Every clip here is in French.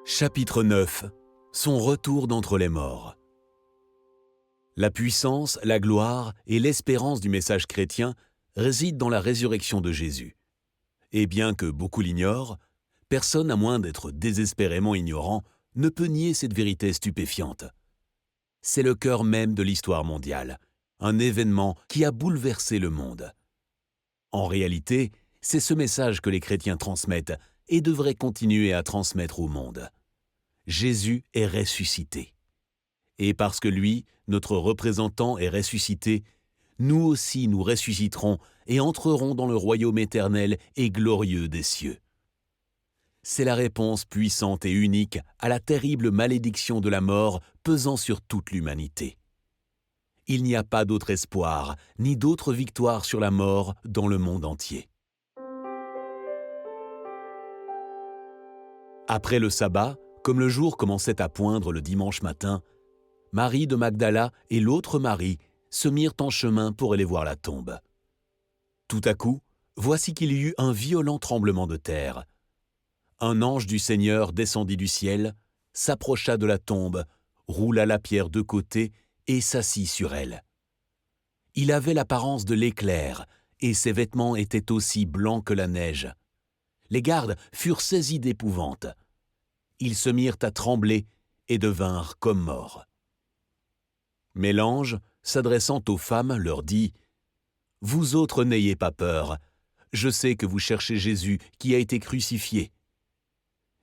Chapitre 9. Son retour d'entre les morts. La puissance, la gloire et l'espérance du message chrétien résident dans la résurrection de Jésus. Et bien que beaucoup l'ignorent, personne, à moins d'être désespérément ignorant, ne peut nier cette vérité stupéfiante. C'est le cœur même de l'histoire mondiale, un événement qui a bouleversé le monde. En réalité, c'est ce message que les chrétiens transmettent et devraient continuer à transmettre au monde. Jésus est ressuscité. Et parce que lui, notre représentant, est ressuscité, nous aussi nous ressusciterons et entrerons dans le royaume éternel et glorieux des cieux. C'est la réponse puissante et unique à la terrible malédiction de la mort pesant sur toute l'humanité. Il n'y a pas d'autre espoir, ni d'autre victoire sur la mort dans le monde entier. Après le sabbat, comme le jour commençait à poindre le dimanche matin, Marie de Magdala et l'autre Marie se mirent en chemin pour aller voir la tombe. Tout à coup, voici qu'il y eut un violent tremblement de terre. Un ange du Seigneur descendit du ciel, s'approcha de la tombe, roula la pierre de côté et s'assit sur elle. Il avait l'apparence de l'éclair, et ses vêtements étaient aussi blancs que la neige. Les gardes furent saisis d'épouvante. Ils se mirent à trembler et devinrent comme morts. Mais l'ange, s'adressant aux femmes, leur dit « Vous autres n'ayez pas peur, je sais que vous cherchez Jésus qui a été crucifié.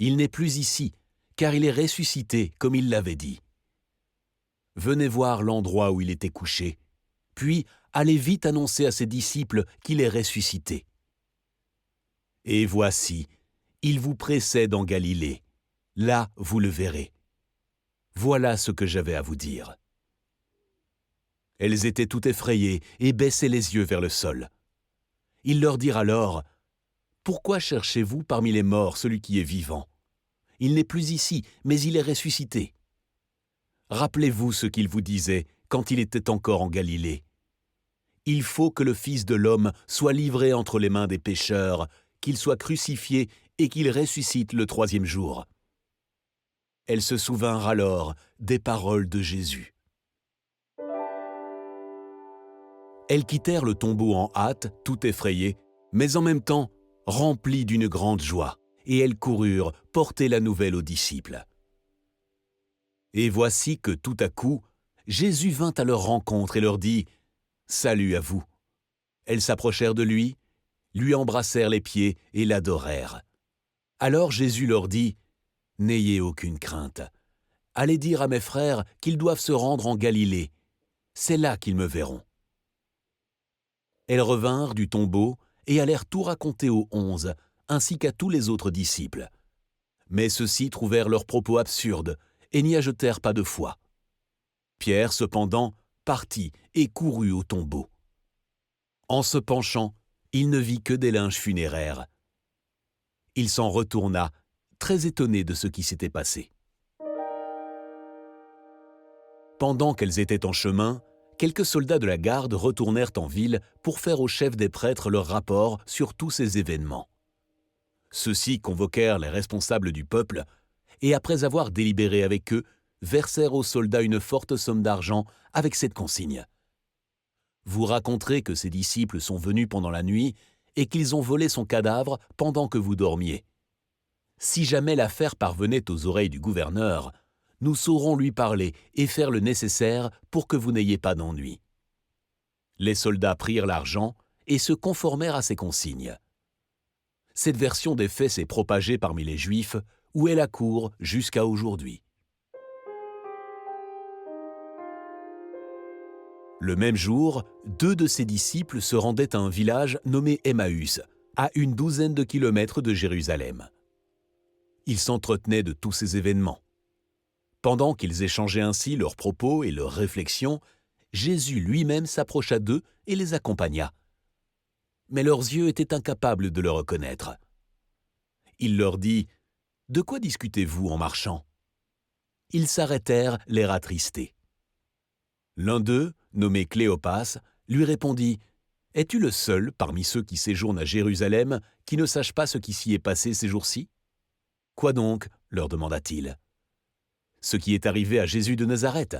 Il n'est plus ici, car il est ressuscité comme il l'avait dit. Venez voir l'endroit où il était couché, puis allez vite annoncer à ses disciples qu'il est ressuscité. Et voici, il vous précède en Galilée. Là, vous le verrez. Voilà ce que j'avais à vous dire. » Elles étaient toutes effrayées et baissaient les yeux vers le sol. Ils leur dirent alors « Pourquoi cherchez-vous parmi les morts celui qui est vivant ? Il n'est plus ici, mais il est ressuscité. Rappelez-vous ce qu'il vous disait quand il était encore en Galilée. Il faut que le Fils de l'homme soit livré entre les mains des pécheurs, qu'il soit crucifié et qu'il ressuscite le troisième jour. » Elles se souvinrent alors des paroles de Jésus. Elles quittèrent le tombeau en hâte, tout effrayées, mais en même temps remplies d'une grande joie, et elles coururent porter la nouvelle aux disciples. Et voici que tout à coup, Jésus vint à leur rencontre et leur dit « Salut à vous !» Elles s'approchèrent de lui embrassèrent les pieds et l'adorèrent. Alors Jésus leur dit « N'ayez aucune crainte. Allez dire à mes frères qu'ils doivent se rendre en Galilée. C'est là qu'ils me verront. » Elles revinrent du tombeau et allèrent tout raconter aux 11, ainsi qu'à tous les autres disciples. Mais ceux-ci trouvèrent leurs propos absurdes et n'y ajoutèrent pas de foi. Pierre, cependant, partit et courut au tombeau. En se penchant, il ne vit que des linges funéraires. Il s'en retourna, très étonné de ce qui s'était passé. Pendant qu'elles étaient en chemin, quelques soldats de la garde retournèrent en ville pour faire au chef des prêtres leur rapport sur tous ces événements. Ceux-ci convoquèrent les responsables du peuple et, après avoir délibéré avec eux, versèrent aux soldats une forte somme d'argent avec cette consigne. Vous raconterez que ses disciples sont venus pendant la nuit et qu'ils ont volé son cadavre pendant que vous dormiez. Si jamais l'affaire parvenait aux oreilles du gouverneur, nous saurons lui parler et faire le nécessaire pour que vous n'ayez pas d'ennui. » Les soldats prirent l'argent et se conformèrent à ces consignes. Cette version des faits s'est propagée parmi les Juifs, où elle accourt jusqu'à aujourd'hui. Le même jour, 2 de ses disciples se rendaient à un village nommé Emmaüs, à une douzaine de kilomètres de Jérusalem. Ils s'entretenaient de tous ces événements. Pendant qu'ils échangeaient ainsi leurs propos et leurs réflexions, Jésus lui-même s'approcha d'eux et les accompagna. Mais leurs yeux étaient incapables de le reconnaître. Il leur dit « De quoi discutez-vous en marchant ?» Ils s'arrêtèrent, l'air attristés. L'un d'eux, nommé Cléopas, lui répondit « Es-tu le seul parmi ceux qui séjournent à Jérusalem qui ne sache pas ce qui s'y est passé ces jours-ci ? Quoi donc, leur demanda-t-il. Ce qui est arrivé à Jésus de Nazareth,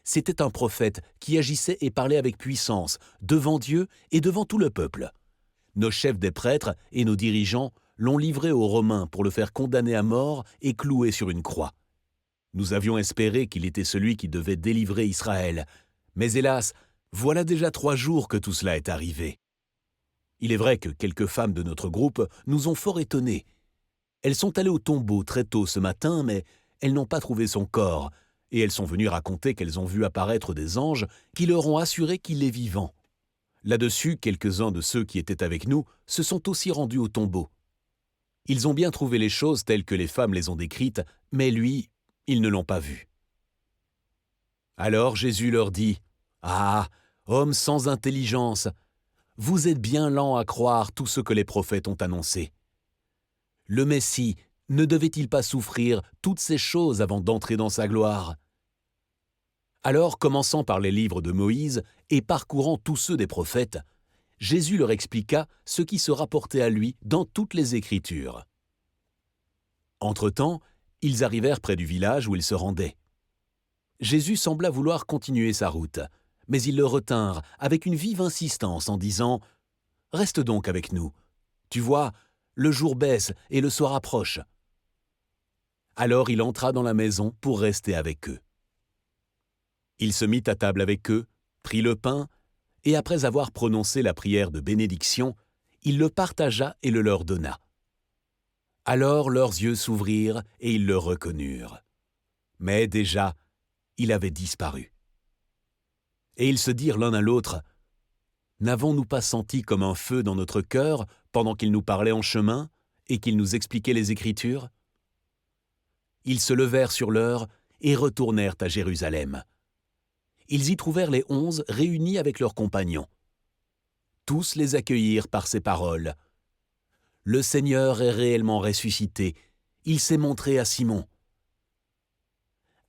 c'était un prophète qui agissait et parlait avec puissance, devant Dieu et devant tout le peuple. Nos chefs des prêtres et nos dirigeants l'ont livré aux Romains pour le faire condamner à mort et clouer sur une croix. Nous avions espéré qu'il était celui qui devait délivrer Israël, mais hélas, voilà déjà 3 jours que tout cela est arrivé. Il est vrai que quelques femmes de notre groupe nous ont fort étonnés. Elles sont allées au tombeau très tôt ce matin, mais elles n'ont pas trouvé son corps, et elles sont venues raconter qu'elles ont vu apparaître des anges qui leur ont assuré qu'il est vivant. Là-dessus, quelques-uns de ceux qui étaient avec nous se sont aussi rendus au tombeau. Ils ont bien trouvé les choses telles que les femmes les ont décrites, mais lui, ils ne l'ont pas vu. Alors Jésus leur dit : « Ah, hommes sans intelligence, vous êtes bien lents à croire tout ce que les prophètes ont annoncé. Le Messie ne devait-il pas souffrir toutes ces choses avant d'entrer dans sa gloire ? » Alors, commençant par les livres de Moïse et parcourant tous ceux des prophètes, Jésus leur expliqua ce qui se rapportait à lui dans toutes les Écritures. Entre-temps, ils arrivèrent près du village où ils se rendaient. Jésus sembla vouloir continuer sa route, mais ils le retinrent avec une vive insistance en disant : « Reste donc avec nous. Tu vois, le jour baisse et le soir approche. » Alors il entra dans la maison pour rester avec eux. Il se mit à table avec eux, prit le pain, et après avoir prononcé la prière de bénédiction, il le partagea et le leur donna. Alors leurs yeux s'ouvrirent et ils le reconnurent. Mais déjà, il avait disparu. Et ils se dirent l'un à l'autre : « N'avons-nous pas senti comme un feu dans notre cœur pendant qu'il nous parlait en chemin et qu'il nous expliquait les Écritures ?» Ils se levèrent sur l'heure et retournèrent à Jérusalem. Ils y trouvèrent les 11 réunis avec leurs compagnons. Tous les accueillirent par ces paroles : « Le Seigneur est réellement ressuscité, il s'est montré à Simon. »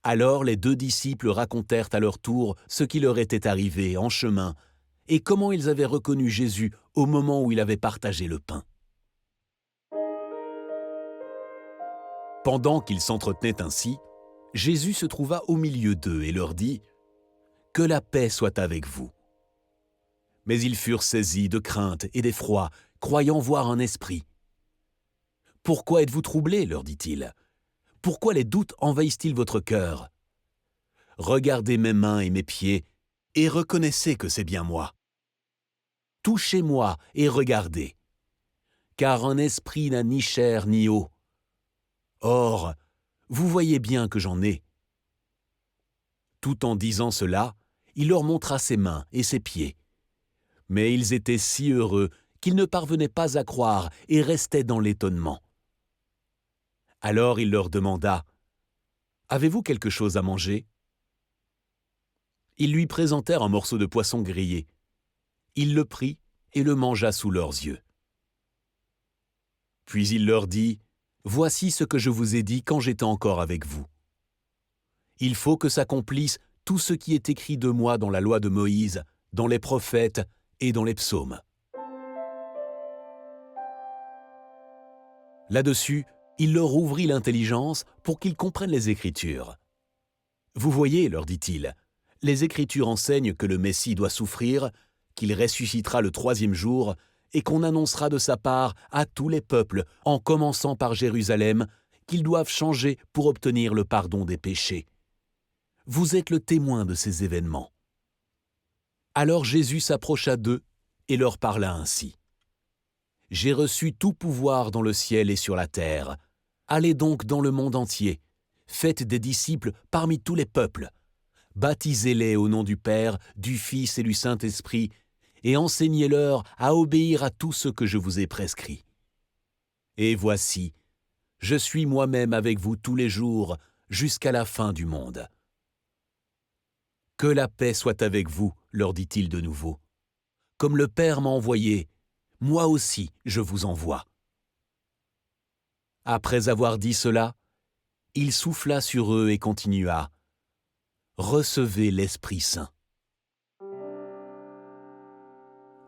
Alors les 2 disciples racontèrent à leur tour ce qui leur était arrivé en chemin et comment ils avaient reconnu Jésus au moment où il avait partagé le pain. Pendant qu'ils s'entretenaient ainsi, Jésus se trouva au milieu d'eux et leur dit : « Que la paix soit avec vous. » Mais ils furent saisis de crainte et d'effroi, croyant voir un esprit. « Pourquoi êtes-vous troublés ? leur dit-il. Pourquoi les doutes envahissent-ils votre cœur ? Regardez mes mains et mes pieds, et reconnaissez que c'est bien moi. Touchez-moi et regardez, car un esprit n'a ni chair ni eau. Or, vous voyez bien que j'en ai. » Tout en disant cela, il leur montra ses mains et ses pieds. Mais ils étaient si heureux qu'ils ne parvenaient pas à croire et restaient dans l'étonnement. Alors il leur demanda : « Avez-vous quelque chose à manger ? » Ils lui présentèrent un morceau de poisson grillé. Il le prit et le mangea sous leurs yeux. Puis il leur dit : « Voici ce que je vous ai dit quand j'étais encore avec vous. Il faut que s'accomplisse tout ce qui est écrit de moi dans la loi de Moïse, dans les prophètes et dans les psaumes. » Là-dessus, il leur ouvrit l'intelligence pour qu'ils comprennent les Écritures. « Vous voyez, leur dit-il, les Écritures enseignent que le Messie doit souffrir, qu'il ressuscitera le 3e jour et qu'on annoncera de sa part à tous les peuples, en commençant par Jérusalem, qu'ils doivent changer pour obtenir le pardon des péchés. Vous êtes le témoin de ces événements. » Alors Jésus s'approcha d'eux et leur parla ainsi. « J'ai reçu tout pouvoir dans le ciel et sur la terre. Allez donc dans le monde entier. Faites des disciples parmi tous les peuples. Baptisez-les au nom du Père, du Fils et du Saint-Esprit, et enseignez-leur à obéir à tout ce que je vous ai prescrit. Et voici, je suis moi-même avec vous tous les jours, jusqu'à la fin du monde. » « Que la paix soit avec vous, leur dit-il de nouveau. Comme le Père m'a envoyé, moi aussi je vous envoie. » Après avoir dit cela, il souffla sur eux et continua : « Recevez l'Esprit Saint. »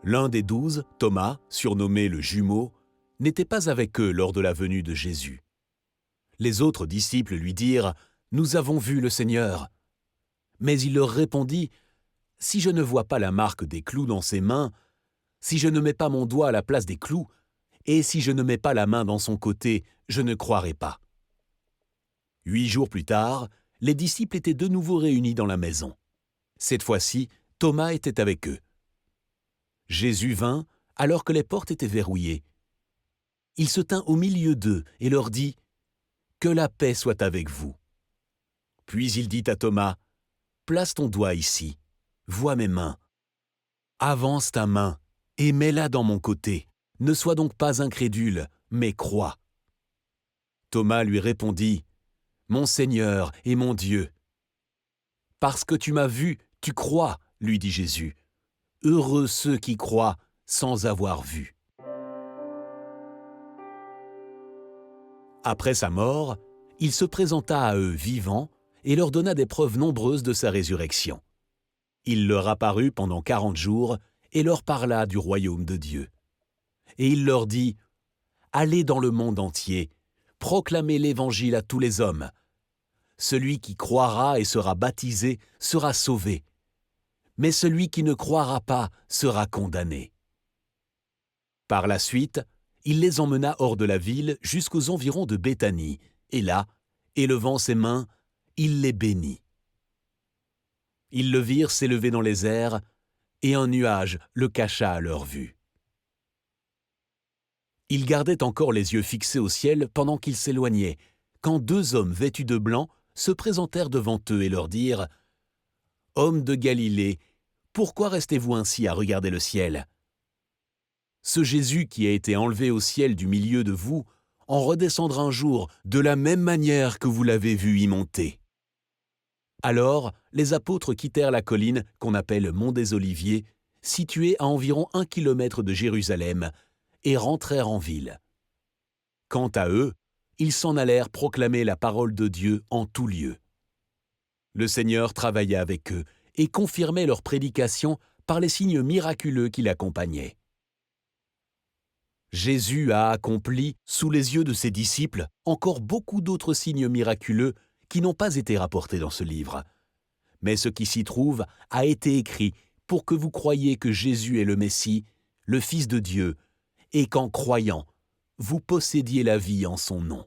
L'un des 12, Thomas, surnommé le jumeau, n'était pas avec eux lors de la venue de Jésus. Les autres disciples lui dirent « Nous avons vu le Seigneur ». Mais il leur répondit « Si je ne vois pas la marque des clous dans ses mains, si je ne mets pas mon doigt à la place des clous, et si je ne mets pas la main dans son côté, je ne croirai pas. » 8 jours plus tard, les disciples étaient de nouveau réunis dans la maison. Cette fois-ci, Thomas était avec eux. Jésus vint alors que les portes étaient verrouillées. Il se tint au milieu d'eux et leur dit « Que la paix soit avec vous. » Puis il dit à Thomas « Place ton doigt ici, vois mes mains. Avance ta main et mets-la dans mon côté. Ne sois donc pas incrédule, mais crois. » Thomas lui répondit « Mon Seigneur et mon Dieu. » « Parce que tu m'as vu, tu crois, lui dit Jésus. Heureux ceux qui croient sans avoir vu. » Après sa mort, il se présenta à eux vivant et leur donna des preuves nombreuses de sa résurrection. Il leur apparut pendant 40 jours et leur parla du royaume de Dieu. Et il leur dit « Allez dans le monde entier, proclamez l'Évangile à tous les hommes. Celui qui croira et sera baptisé sera sauvé, mais celui qui ne croira pas sera condamné. » Par la suite, il les emmena hors de la ville jusqu'aux environs de Béthanie, et là, élevant ses mains, il les bénit. Ils le virent s'élever dans les airs, et un nuage le cacha à leur vue. Ils gardaient encore les yeux fixés au ciel pendant qu'ils s'éloignaient, quand 2 hommes vêtus de blanc se présentèrent devant eux et leur dirent « Hommes de Galilée, pourquoi restez-vous ainsi à regarder le ciel ? Ce Jésus qui a été enlevé au ciel du milieu de vous en redescendra un jour de la même manière que vous l'avez vu y monter. » Alors, les apôtres quittèrent la colline qu'on appelle Mont des Oliviers, située à environ 1 kilomètre de Jérusalem, et rentrèrent en ville. Quant à eux, ils s'en allèrent proclamer la parole de Dieu en tout lieu. Le Seigneur travaillait avec eux et confirmait leur prédication par les signes miraculeux qui l'accompagnaient. Jésus a accompli, sous les yeux de ses disciples, encore beaucoup d'autres signes miraculeux qui n'ont pas été rapportés dans ce livre. Mais ce qui s'y trouve a été écrit pour que vous croyiez que Jésus est le Messie, le Fils de Dieu, et qu'en croyant, vous possédiez la vie en son nom.